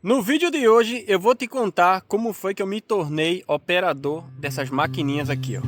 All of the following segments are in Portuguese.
No vídeo de hoje eu vou te contar como foi que eu me tornei operador dessas maquininhas aqui, ó.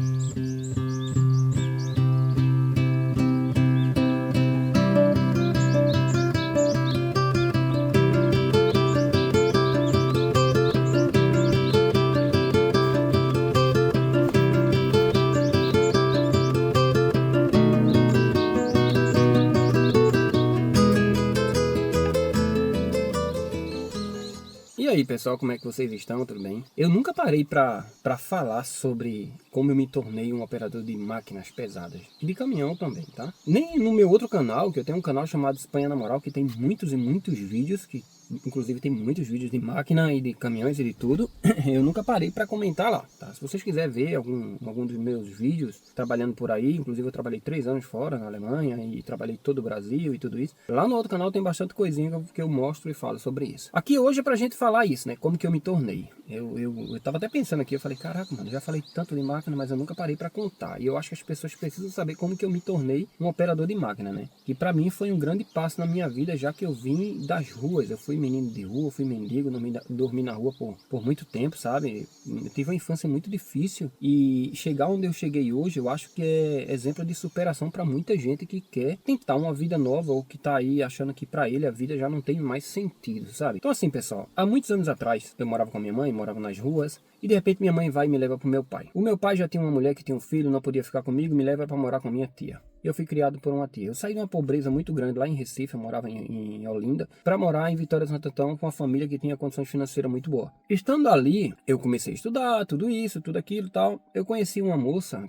E aí, pessoal, como é que vocês estão? Tudo bem? Eu nunca parei para falar sobre como eu me tornei um operador de máquinas pesadas. E de caminhão também, tá? Nem no meu outro canal, que eu tenho um canal chamado Espanha na Moral, que tem muitos e muitos vídeos, que inclusive tem muitos vídeos de máquina e de caminhões e de tudo. Eu nunca parei para comentar lá, tá? Se vocês quiserem ver algum dos meus vídeos trabalhando por aí, inclusive eu trabalhei 3 anos fora, na Alemanha, e trabalhei todo o Brasil e tudo isso. Lá no outro canal tem bastante coisinha que eu mostro e falo sobre isso. Aqui hoje é pra gente falar isso, né? Como que eu me tornei. Eu tava até pensando aqui, eu falei, caraca, mano, já falei tanto de máquina, mas eu nunca parei para contar. E eu acho que as pessoas precisam saber como que eu me tornei um operador de máquina, né? Que para mim foi um grande passo na minha vida, já que eu vim das ruas. Eu fui menino de rua, fui mendigo, dormi na rua por muito tempo, sabe? Eu tive uma infância muito difícil e chegar onde eu cheguei hoje, eu acho que é exemplo de superação para muita gente que quer tentar uma vida nova ou que tá aí achando que para ele a vida já não tem mais sentido, sabe? Então assim, pessoal, há muitos anos atrás eu morava com a minha mãe, morava nas ruas, e de repente minha mãe vai e me leva pro meu pai. O meu pai já tinha uma mulher que tinha um filho, não podia ficar comigo, me leva para morar com a minha tia. Eu fui criado por uma tia. Eu saí de uma pobreza muito grande lá em Recife, eu morava em Olinda, para morar em Vitória de Santo Antão com uma família que tinha condições financeiras muito boas. Estando ali, eu comecei a estudar, tudo isso, tudo aquilo e tal. Eu conheci uma moça,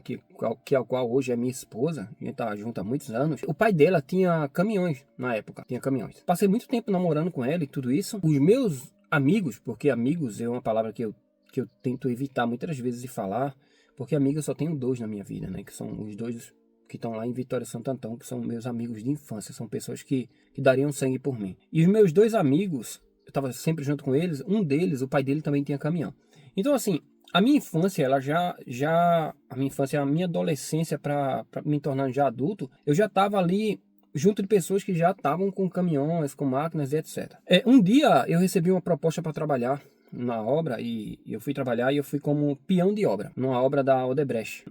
ao qual hoje é minha esposa, a gente tá junto há muitos anos. O pai dela tinha caminhões na época, tinha caminhões. Passei muito tempo namorando com ela e tudo isso. Os meus amigos, porque amigos é uma palavra que eu tento evitar muitas vezes de falar, porque amigos eu só tenho dois na minha vida, né? Que são os dois que estão lá em Vitória Santo Antão, que são meus amigos de infância, são pessoas que dariam sangue por mim. E os meus dois amigos, eu estava sempre junto com eles, um deles, o pai dele também tinha caminhão. Então assim, a minha infância, a minha infância, a minha adolescência para me tornar já adulto, eu já estava ali junto de pessoas que já estavam com caminhões, com máquinas e etc. Um dia eu recebi uma proposta para trabalhar na obra e eu fui trabalhar e eu fui como peão de obra, numa obra da Odebrecht,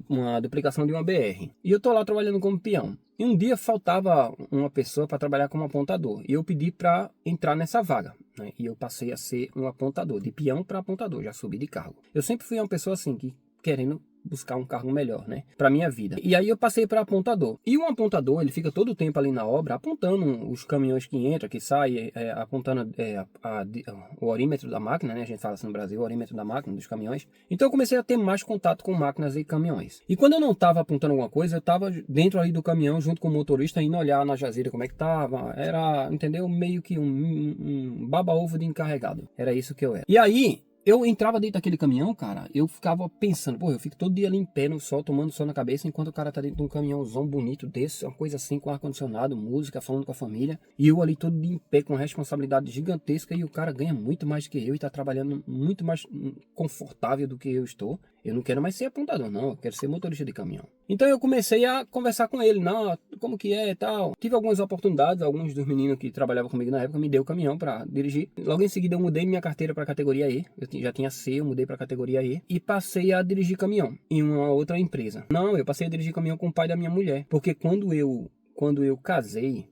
uma duplicação de uma BR. E eu tô lá trabalhando como peão. E um dia faltava uma pessoa para trabalhar como apontador. E eu pedi para entrar nessa vaga, né? E eu passei a ser um apontador, de peão para apontador, já subi de cargo. Eu sempre fui uma pessoa assim, que querendo buscar um cargo melhor, né, para minha vida. E aí eu passei para apontador. E um apontador, ele fica todo o tempo ali na obra apontando os caminhões que entram, que saem, apontando o orímetro da máquina, né, a gente fala assim no Brasil, o orímetro da máquina, dos caminhões. Então eu comecei a ter mais contato com máquinas e caminhões. E quando eu não estava apontando alguma coisa, eu estava dentro ali do caminhão junto com o motorista indo olhar na jazeira como é que tava. Era, entendeu? Meio que um baba-ovo de encarregado. Era isso que eu era. E aí eu entrava dentro daquele caminhão, cara, eu ficava pensando, pô, eu fico todo dia ali em pé no sol, tomando sol na cabeça, enquanto o cara tá dentro de um caminhãozão bonito desse, uma coisa assim, com ar-condicionado, música, falando com a família, e eu ali todo dia em pé, com responsabilidade gigantesca, e o cara ganha muito mais que eu, e tá trabalhando muito mais confortável do que eu estou. Eu não quero mais ser apontador, não, eu quero ser motorista de caminhão. Então eu comecei a conversar com ele, não, como que é e tal. Tive algumas oportunidades, alguns dos meninos que trabalhavam comigo na época me deu o caminhão para dirigir. Logo em seguida eu mudei minha carteira para categoria E, eu já tinha C, eu mudei para categoria E e passei a dirigir caminhão em uma outra empresa. Não, eu passei a dirigir caminhão com o pai da minha mulher, porque quando eu casei,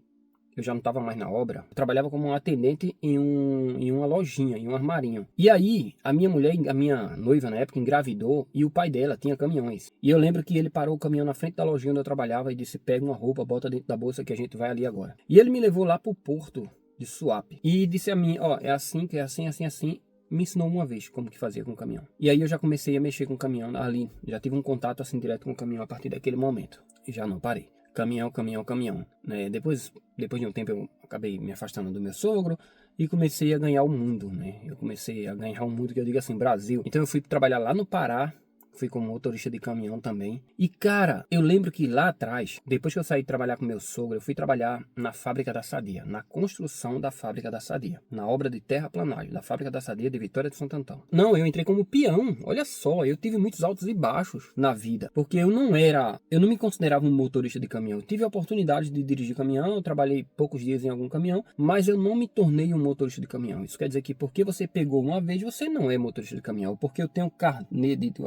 eu já não estava mais na obra, eu trabalhava como um atendente em uma lojinha, em um armarinho. E aí, a minha mulher, a minha noiva na época, engravidou e o pai dela tinha caminhões. E eu lembro que ele parou o caminhão na frente da lojinha onde eu trabalhava e disse, pega uma roupa, bota dentro da bolsa que a gente vai ali agora. E ele me levou lá pro porto de Suape e disse a mim, ó, é assim, que é assim, assim, assim. Me ensinou uma vez como que fazia com o caminhão. E aí eu já comecei a mexer com o caminhão ali, já tive um contato assim direto com o caminhão a partir daquele momento. E já não parei. Caminhão, caminhão, caminhão. Né? Depois de um tempo eu acabei me afastando do meu sogro e comecei a ganhar o mundo, né? Eu comecei a ganhar o mundo, que eu digo assim, Brasil. Então eu fui trabalhar lá no Pará, Fui como motorista de caminhão também. E cara, eu lembro que lá atrás, depois que eu saí de trabalhar com meu sogro, eu fui trabalhar na fábrica da Sadia, na construção da fábrica da Sadia, na obra de terraplanagem da fábrica da Sadia de Vitória de Santo Antão. Não, eu entrei como peão. Olha só, eu tive muitos altos e baixos na vida, porque eu não me considerava um motorista de caminhão. Eu tive a oportunidade de dirigir caminhão, eu trabalhei poucos dias em algum caminhão, mas eu não me tornei um motorista de caminhão. Isso quer dizer que porque você pegou uma vez, você não é motorista de caminhão. Porque eu tenho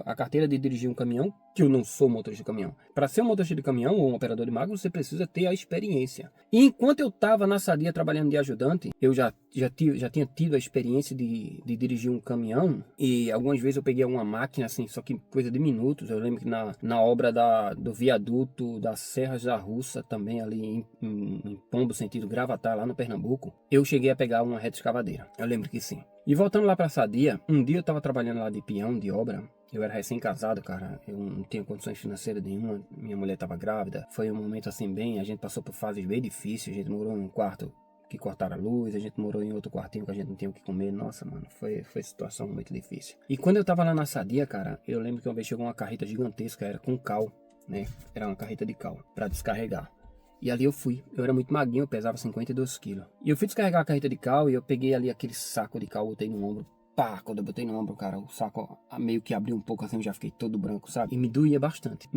a carteira de dirigir um caminhão, que eu não sou motorista de caminhão. Para ser um motorista de caminhão ou um operador de máquina, você precisa ter a experiência. E enquanto eu estava na Sadia trabalhando de ajudante, eu já tinha tido a experiência de dirigir um caminhão, e algumas vezes eu peguei uma máquina assim, só que coisa de minutos. Eu lembro que na obra do viaduto das Serras da Russa, também ali em Pombo, sentido Gravatar, lá no Pernambuco, eu cheguei a pegar uma reta escavadeira. Eu lembro que sim. E voltando lá para Sadia, um dia eu estava trabalhando lá de peão, de obra. Eu era recém-casado, cara, eu não tinha condições financeiras nenhuma, minha mulher estava grávida. Foi um momento assim a gente passou por fases bem difíceis, a gente morou em um quarto que cortaram a luz, a gente morou em outro quartinho que a gente não tinha o que comer. Nossa, mano, foi situação muito difícil. E quando eu tava lá na Sadia, cara, eu lembro que uma vez chegou uma carreta gigantesca, era com cal, né, era uma carreta de cal, para descarregar. E ali eu fui, eu era muito magrinho, eu pesava 52 quilos. E eu fui descarregar a carreta de cal e eu peguei ali aquele saco de cal, botei no ombro. Pá, quando eu botei no ombro, cara, o saco meio que abriu um pouco assim, eu já fiquei todo branco, sabe? E me doía bastante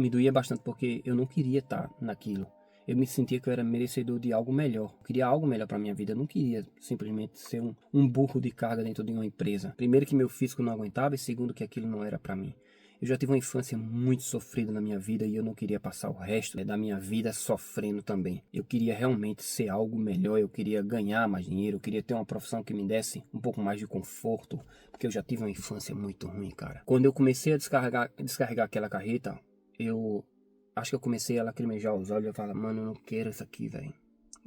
porque eu não queria estar naquilo. Eu me sentia que eu era merecedor de algo melhor. Eu queria algo melhor para minha vida. Eu não queria simplesmente ser um burro de carga dentro de uma empresa. Primeiro que meu físico não aguentava e segundo que aquilo não era para mim. Eu já tive uma infância muito sofrida na minha vida e eu não queria passar o resto da minha vida sofrendo também. Eu queria realmente ser algo melhor, eu queria ganhar mais dinheiro, eu queria ter uma profissão que me desse um pouco mais de conforto, porque eu já tive uma infância muito ruim, cara. Quando eu comecei a descarregar aquela carreta, eu acho que eu comecei a lacrimejar os olhos. Eu falava, mano, eu não quero isso aqui, velho.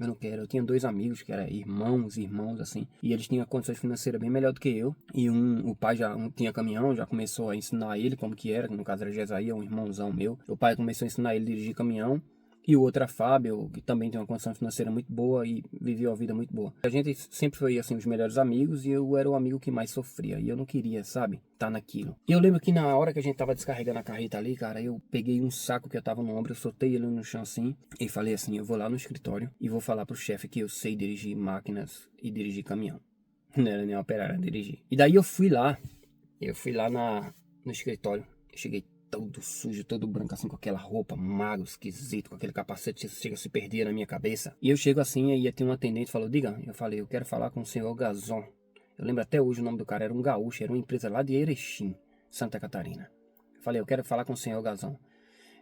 Eu não quero. Eu tinha 2 amigos que eram irmãos, assim. E eles tinham condições financeiras bem melhor do que eu. E o pai já tinha caminhão, já começou a ensinar ele como que era. Que no caso era Jesaí, um irmãozão meu. O pai começou a ensinar ele a dirigir caminhão. E o outro é Fábio, que também tem uma condição financeira muito boa e viveu uma vida muito boa. A gente sempre foi, assim, os melhores amigos e eu era o amigo que mais sofria. E eu não queria, sabe, tá naquilo. E eu lembro que na hora que a gente tava descarregando a carreta ali, cara, eu peguei um saco que eu tava no ombro, eu soltei ele no chão assim e falei assim, eu vou lá no escritório e vou falar pro chefe que eu sei dirigir máquinas e dirigir caminhão. Não era nem operar, era dirigir. E daí eu fui lá no escritório, eu cheguei todo sujo, todo branco, assim, com aquela roupa, magro, esquisito, com aquele capacete que chega a se perder na minha cabeça. E eu chego assim, aí tem um atendente, falou, diga, eu falei, eu quero falar com o senhor Gazon. Eu lembro até hoje o nome do cara, era um gaúcho, era uma empresa lá de Erechim, Santa Catarina. Eu falei, eu quero falar com o senhor Gazon.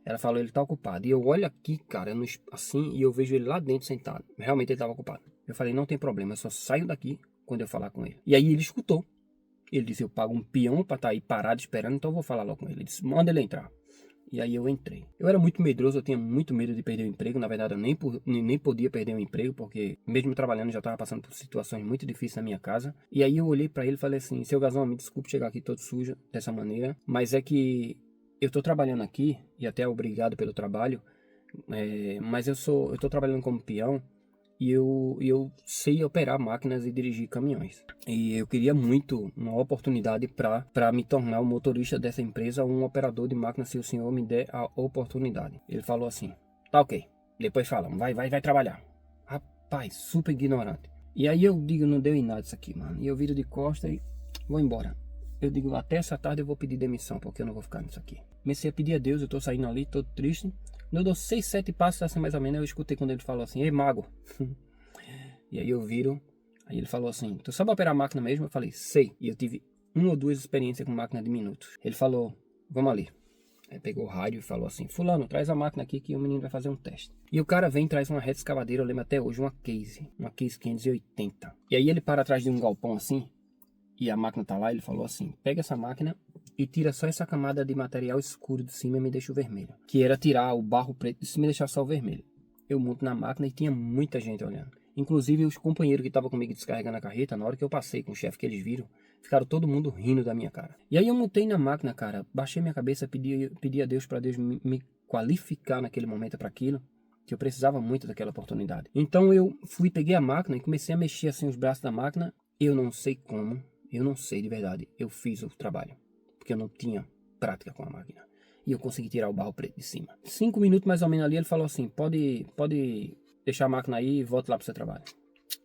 Ela falou, ele tá ocupado. E eu olho aqui, cara, assim, e eu vejo ele lá dentro sentado. Realmente ele tava ocupado. Eu falei, não tem problema, eu só saio daqui quando eu falar com ele. E aí ele escutou. Ele disse, eu pago um peão pra estar aí parado esperando, então eu vou falar logo com ele. Ele disse, manda ele entrar. E aí eu entrei. Eu era muito medroso, eu tinha muito medo de perder o emprego. Na verdade, eu nem podia perder o emprego, porque mesmo trabalhando, eu já estava passando por situações muito difíceis na minha casa. E aí eu olhei para ele e falei assim, seu Gazão, me desculpe chegar aqui todo sujo dessa maneira, mas é que eu tô trabalhando aqui, e até obrigado pelo trabalho, mas eu tô trabalhando como peão, e eu sei operar máquinas e dirigir caminhões. E eu queria muito uma oportunidade para me tornar o motorista dessa empresa, um operador de máquina, se o senhor me der a oportunidade. Ele falou assim, tá ok, depois falamos, vai trabalhar. Rapaz, super ignorante. E aí eu digo, não deu em nada isso aqui, mano. E eu viro de costa e vou embora. Eu digo, até essa tarde eu vou pedir demissão, porque eu não vou ficar nisso aqui. Comecei a pedir a Deus, eu tô saindo ali, todo triste. Eu dou 6, 7 passos assim mais ou menos, eu escutei quando ele falou assim, ei mago. E aí eu viro, aí ele falou assim, tu sabe operar máquina mesmo? Eu falei, sei. E eu tive 1 ou 2 experiências com máquina de minutos. Ele falou, vamos ali. Aí pegou o rádio e falou assim, fulano, traz a máquina aqui que o menino vai fazer um teste. E o cara vem e traz uma reta escavadeira, eu lembro até hoje, uma Case 580. E aí ele para atrás de um galpão assim, e a máquina tá lá, ele falou assim, pega essa máquina e tira só essa camada de material escuro de cima e me deixa o vermelho. Que era tirar o barro preto de cima e deixar só o vermelho. Eu monto na máquina e tinha muita gente olhando. Inclusive os companheiros que estavam comigo descarregando a carreta, na hora que eu passei com o chefe que eles viram, ficaram todo mundo rindo da minha cara. E aí eu montei na máquina, cara, baixei minha cabeça, pedi a Deus para Deus me qualificar naquele momento para aquilo, que eu precisava muito daquela oportunidade. Então eu peguei a máquina e comecei a mexer assim os braços da máquina. Eu não sei como, eu não sei de verdade, eu fiz o trabalho, porque eu não tinha prática com a máquina. E eu consegui tirar o barro preto de cima. 5 minutos mais ou menos ali, ele falou assim, pode deixar a máquina aí e volta lá pro seu trabalho.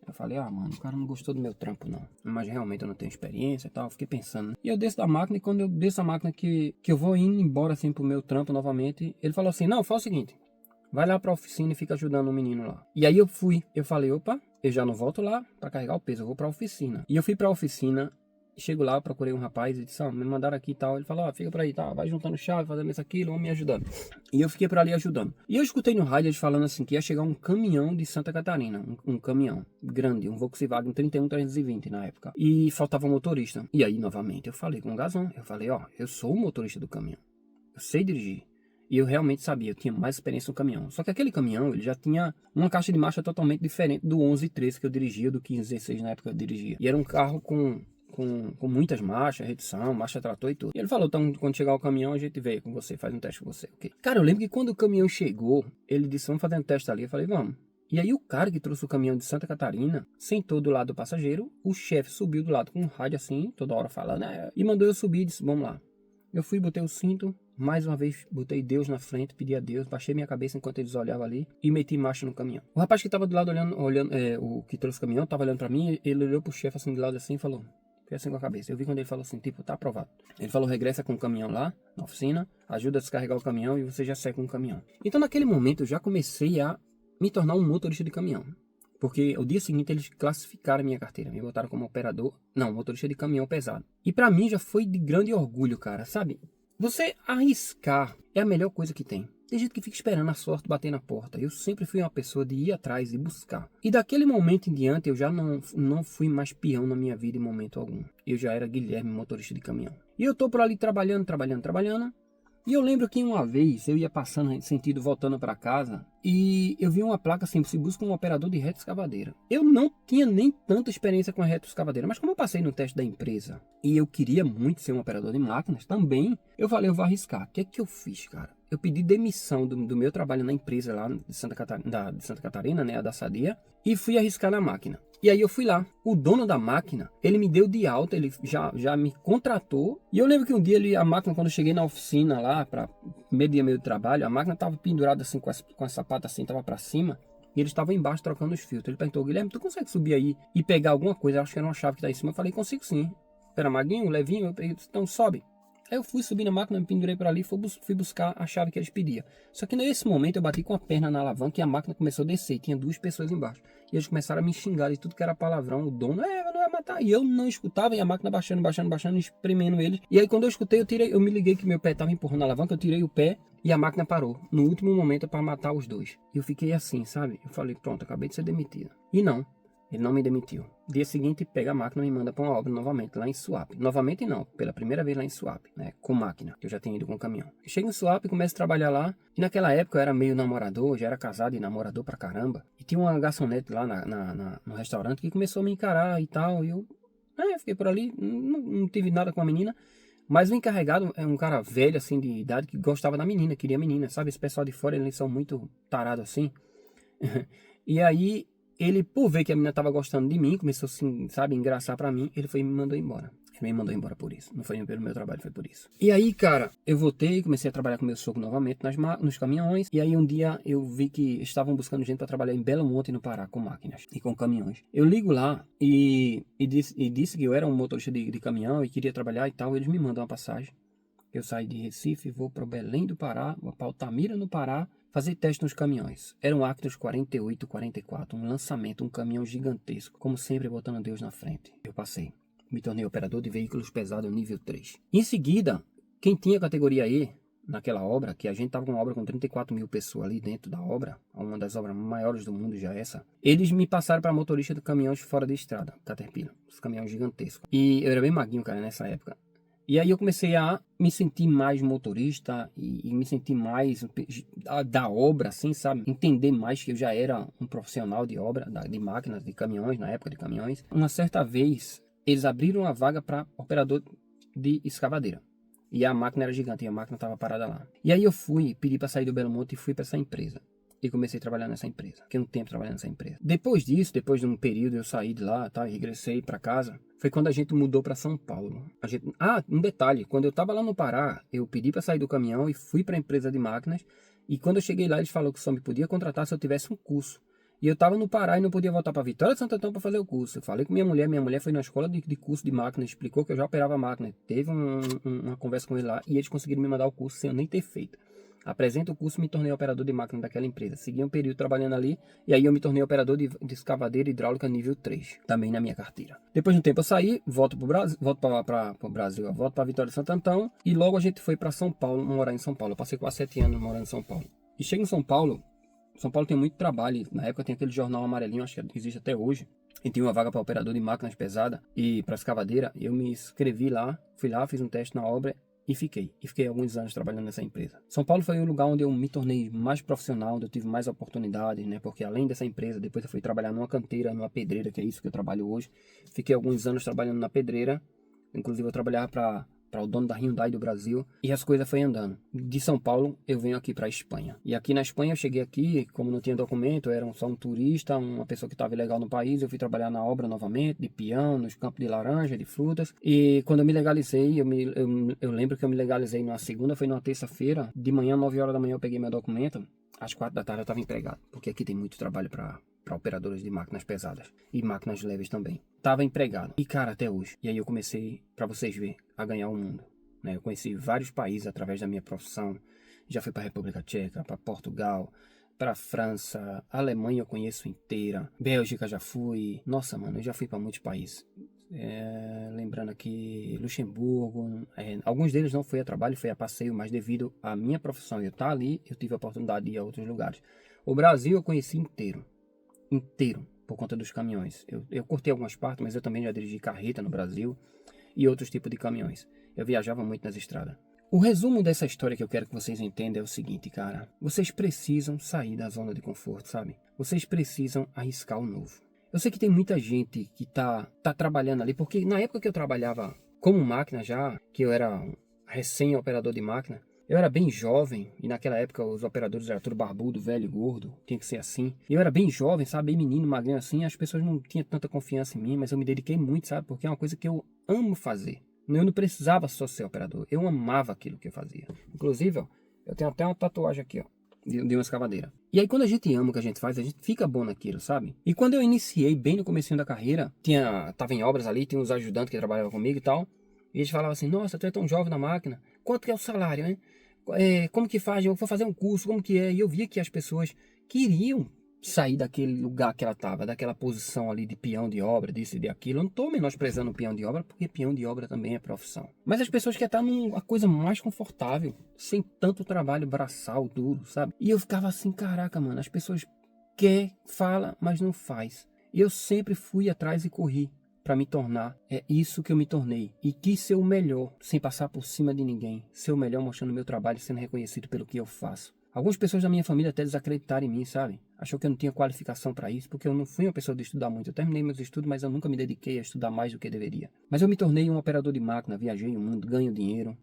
Eu falei, mano, o cara não gostou do meu trampo, não. Mas realmente eu não tenho experiência e tal. Eu fiquei pensando, né? E eu desço da máquina, e quando eu desço da máquina que eu vou indo embora, assim, pro meu trampo novamente, ele falou assim, não, faz o seguinte, vai lá pra oficina e fica ajudando o menino lá. E aí eu fui. Eu falei, opa, eu já não volto lá pra carregar o peso, eu vou pra oficina. E eu fui pra oficina, chego lá, procurei um rapaz e disse, me mandaram aqui e tal. Ele falou, fica por aí, tá, vai juntando chave, fazendo isso, aquilo, vão me ajudando. E eu fiquei por ali ajudando. E eu escutei no rádio eles falando assim, que ia chegar um caminhão de Santa Catarina, um caminhão grande, um Volkswagen 31320 na época. E faltava um motorista. E aí, novamente, eu falei com o Gazão, eu falei, eu sou o motorista do caminhão. Eu sei dirigir. E eu realmente sabia, eu tinha mais experiência no caminhão. Só que aquele caminhão, ele já tinha uma caixa de marcha totalmente diferente do 1113 que eu dirigia, do 1516 na época que eu dirigia. E era um carro com muitas marchas, redução, marcha trator e tudo. E ele falou, então quando chegar o caminhão a gente veio com você, faz um teste com você, ok? Cara, eu lembro que quando o caminhão chegou, ele disse, vamos fazer um teste ali. Eu falei, vamos. E aí o cara que trouxe o caminhão de Santa Catarina sentou do lado do passageiro, o chefe subiu do lado com um rádio assim, toda hora falando, e mandou eu subir e disse, vamos lá. Eu fui, botei o cinto, mais uma vez botei Deus na frente, pedi a Deus, baixei minha cabeça enquanto eles olhavam ali e meti marcha no caminhão. O rapaz que tava do lado olhando o que trouxe o caminhão, tava olhando pra mim, ele olhou pro chefe assim de lado assim e falou, fez assim com a cabeça. Eu vi quando ele falou assim, tipo, tá aprovado. Ele falou, regressa com o caminhão lá, na oficina, ajuda a descarregar o caminhão e você já segue com o caminhão. Então naquele momento eu já comecei a me tornar um motorista de caminhão. Porque o dia seguinte eles classificaram a minha carteira, me botaram como motorista de caminhão pesado. E pra mim já foi de grande orgulho, cara, sabe? Você arriscar é a melhor coisa que tem. Tem gente que fica esperando a sorte bater na porta. Eu sempre fui uma pessoa de ir atrás e buscar. E daquele momento em diante eu já não fui mais peão na minha vida em momento algum. Eu já era Guilherme, motorista de caminhão. E eu tô por ali trabalhando. E eu lembro que uma vez eu ia passando em sentido voltando para casa e eu vi uma placa assim, se busca um operador de retroescavadeira. Eu não tinha nem tanta experiência com a retroescavadeira, mas como eu passei no teste da empresa e eu queria muito ser um operador de máquinas também, eu falei, eu vou arriscar. O que é que eu fiz, cara? Eu pedi demissão do meu trabalho na empresa lá de Santa Catarina, né, a da Sadia, e fui arriscar na máquina. E aí eu fui lá, o dono da máquina, ele me deu de alta, ele já me contratou. E eu lembro que um dia a máquina, quando eu cheguei na oficina lá, para meio dia meio de trabalho, a máquina tava pendurada assim, com a sapata assim, tava para cima. E eles estavam embaixo trocando os filtros. Ele perguntou, Guilherme, tu consegue subir aí e pegar alguma coisa? Eu acho que era uma chave que tá em cima. Eu falei, consigo sim. Era maguinho, levinho, eu peguei, então sobe. Aí eu fui subir na máquina, me pendurei por ali, fui buscar a chave que eles pediam. Só que nesse momento eu bati com a perna na alavanca e a máquina começou a descer. Tinha 2 pessoas embaixo. E eles começaram a me xingar de tudo que era palavrão. O dono, não vai matar. E eu não escutava, e a máquina baixando, espremendo eles. E aí quando eu escutei, eu me liguei que meu pé estava empurrando a alavanca, eu tirei o pé e a máquina parou. No último momento para matar os 2. E eu fiquei assim, sabe? Eu falei, pronto, acabei de ser demitido. E não. Ele não me demitiu. Dia seguinte, pega a máquina e me manda para uma obra novamente, lá em Suape. Novamente não, pela primeira vez lá em Suape, né? Com máquina, que eu já tinha ido com caminhão. Eu chego em Suape, começo a trabalhar lá. E naquela época eu era meio namorador, já era casado e namorador pra caramba. E tinha uma garçonete lá no restaurante que começou a me encarar e tal. E eu fiquei por ali, não tive nada com a menina. Mas o encarregado é um cara velho, assim, de idade, que gostava da menina, queria a menina, sabe? Esse pessoal de fora, eles são muito tarados assim. E aí, ele, por ver que a menina tava gostando de mim, começou assim, sabe, engraçar pra mim, ele foi e me mandou embora. Ele me mandou embora por isso. Não foi pelo meu trabalho, foi por isso. E aí, cara, eu voltei, comecei a trabalhar com meu sogro novamente nos caminhões. E aí um dia eu vi que estavam buscando gente para trabalhar em Belo Monte, no Pará, com máquinas e com caminhões. Eu ligo lá e disse que eu era um motorista de caminhão e queria trabalhar e tal. Eles me mandam uma passagem. Eu saí de Recife, vou para Belém do Pará, vou para Altamira, no Pará, fazer teste nos caminhões. Era um Actros 48, 44, um lançamento, um caminhão gigantesco. Como sempre, botando Deus na frente. Eu passei. Me tornei operador de veículos pesados nível 3. Em seguida, quem tinha categoria E naquela obra, que a gente estava com uma obra com 34 mil pessoas ali dentro da obra, uma das obras maiores do mundo já essa, eles me passaram para motorista de caminhões fora de estrada, Caterpillar, os caminhões gigantescos. E eu era bem maguinho, cara, nessa época. E aí eu comecei a me sentir mais motorista e me sentir mais da obra, assim, sabe? Entender mais que eu já era um profissional de obra, de máquinas, de caminhões, na época de caminhões. Uma certa vez, eles abriram uma vaga para operador de escavadeira. E a máquina era gigante, e a máquina estava parada lá. E aí eu pedi para sair do Belo Monte e fui para essa empresa. e comecei a trabalhar nessa empresa. Fiquei um tempo trabalhando nessa empresa. Depois disso, depois de um período, eu saí de lá, tá? E regressei para casa. Foi quando a gente mudou para São Paulo. Um detalhe, quando eu estava lá no Pará, eu pedi para sair do caminhão e fui para a empresa de máquinas. E quando eu cheguei lá, eles falaram que só me podia contratar se eu tivesse um curso. E eu estava no Pará e não podia voltar para Vitória de Santo Antão para fazer o curso. Eu falei com minha mulher foi na escola de curso de máquina, explicou que eu já operava máquina. Teve uma conversa com ele lá e eles conseguiram me mandar o curso sem eu nem ter feito. Apresento o curso, me tornei operador de máquina daquela empresa. Segui um período trabalhando ali e aí eu me tornei operador de escavadeira hidráulica nível 3, também na minha carteira. Depois de um tempo eu saí, volto para o Brasil, volto para Vitória de Santo Antão e logo a gente foi para São Paulo, morar em São Paulo. Eu passei quase 7 anos morando em São Paulo. E chego em São Paulo tem muito trabalho. Na época tem aquele jornal amarelinho, acho que existe até hoje. E tinha uma vaga para operador de máquinas pesadas e para escavadeira. Eu me inscrevi lá, fui lá, fiz um teste na obra e fiquei. E fiquei alguns anos trabalhando nessa empresa. São Paulo foi o lugar onde eu me tornei mais profissional, onde eu tive mais oportunidades, né? Porque além dessa empresa, depois eu fui trabalhar numa canteira, numa pedreira, que é isso que eu trabalho hoje. Fiquei alguns anos trabalhando na pedreira. Inclusive eu trabalhava para o dono da Hyundai do Brasil, e as coisas foi andando. De São Paulo eu venho aqui para a Espanha. E aqui na Espanha eu cheguei aqui, como não tinha documento, eu era só um turista, uma pessoa que estava ilegal no país. Eu fui trabalhar na obra novamente, de peão, nos campos de laranja, de frutas. E quando eu me legalizei, eu lembro que eu me legalizei numa segunda, foi numa terça-feira, de manhã, 9 horas da manhã eu peguei meu documento, às 4 da tarde eu estava empregado, porque aqui tem muito trabalho para operadores de máquinas pesadas e máquinas leves também. Tava empregado. E cara, até hoje. E aí eu comecei, para vocês verem, a ganhar o mundo. Né? Eu conheci vários países através da minha profissão. Já fui para a República Tcheca, para Portugal, para França, Alemanha eu conheço inteira. Bélgica já fui. Nossa, mano, eu já fui para muitos países. Lembrando aqui, Luxemburgo. Alguns deles não foi a trabalho, foi a passeio, mas devido à minha profissão e eu estar ali, eu tive a oportunidade de ir a outros lugares. O Brasil eu conheci inteiro, por conta dos caminhões. Eu cortei algumas partes, mas eu também já dirigi carreta no Brasil e outros tipos de caminhões. Eu viajava muito nas estradas. O resumo dessa história que eu quero que vocês entendam é o seguinte, cara. Vocês precisam sair da zona de conforto, sabe? Vocês precisam arriscar o novo. Eu sei que tem muita gente que tá trabalhando ali, porque na época que eu trabalhava como máquina já, que eu era recém-operador de máquina, eu era bem jovem, e naquela época os operadores eram tudo barbudo, velho, gordo, tinha que ser assim. E eu era bem jovem, sabe, bem menino, magrinho assim, as pessoas não tinham tanta confiança em mim, mas eu me dediquei muito, sabe, porque é uma coisa que eu amo fazer. Eu não precisava só ser operador, eu amava aquilo que eu fazia. Inclusive, ó, eu tenho até uma tatuagem aqui, ó, de uma escavadeira. E aí quando a gente ama o que a gente faz, a gente fica bom naquilo, sabe? E quando eu iniciei bem no comecinho da carreira, tava em obras ali, tinha uns ajudantes que trabalhavam comigo e tal, e eles falavam assim, nossa, tu é tão jovem na máquina, quanto que é o salário, né? Como que faz? Eu vou fazer um curso, como que é? E eu via que as pessoas queriam sair daquele lugar que ela estava, daquela posição ali de peão de obra, disso e de aquilo. Eu não estou menosprezando o peão de obra, porque peão de obra também é profissão. Mas as pessoas querem estar numa coisa mais confortável, sem tanto trabalho braçal duro, sabe? E eu ficava assim, caraca, mano, as pessoas fala, mas não faz. E eu sempre fui atrás e corri para me tornar, é isso que eu me tornei. E quis ser o melhor, sem passar por cima de ninguém. Ser o melhor mostrando meu trabalho, sendo reconhecido pelo que eu faço. Algumas pessoas da minha família até desacreditaram em mim, sabe? Achou que eu não tinha qualificação para isso, porque eu não fui uma pessoa de estudar muito. Eu terminei meus estudos, mas eu nunca me dediquei a estudar mais do que deveria. Mas eu me tornei um operador de máquina, viajei o mundo, ganho dinheiro.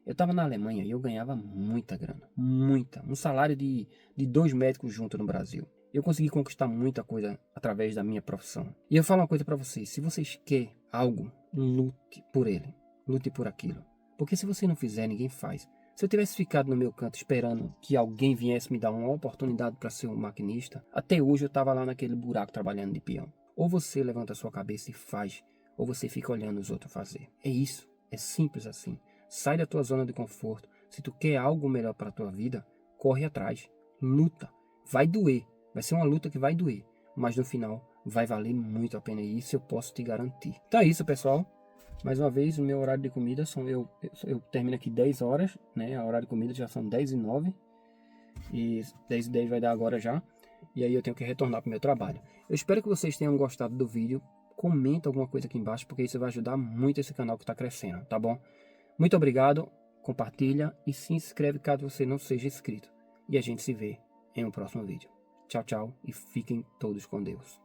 Eu estava na Alemanha e eu ganhava muita grana, muita. Um salário de 2 médicos juntos no Brasil. Eu consegui conquistar muita coisa através da minha profissão. E eu falo uma coisa para vocês, se vocês querem algo, lute por ele, lute por aquilo. Porque se você não fizer, ninguém faz. Se eu tivesse ficado no meu canto esperando que alguém viesse me dar uma oportunidade para ser um maquinista, até hoje eu estava lá naquele buraco trabalhando de peão. Ou você levanta a sua cabeça e faz, ou você fica olhando os outros fazer. É isso, é simples assim. Sai da tua zona de conforto. Se tu quer algo melhor para a tua vida, corre atrás, luta. Vai doer, vai ser uma luta que vai doer, mas no final vai valer muito a pena e isso eu posso te garantir. Então é isso, pessoal. Mais uma vez, o meu horário de comida eu termino aqui 10 horas, né? A horário de comida já são 10h09 e 10h10 vai dar agora já. E aí eu tenho que retornar para o meu trabalho. Eu espero que vocês tenham gostado do vídeo. Comenta alguma coisa aqui embaixo, porque isso vai ajudar muito esse canal que está crescendo, tá bom? Muito obrigado, compartilha e se inscreve caso você não seja inscrito. E a gente se vê em um próximo vídeo. Tchau, tchau e fiquem todos com Deus.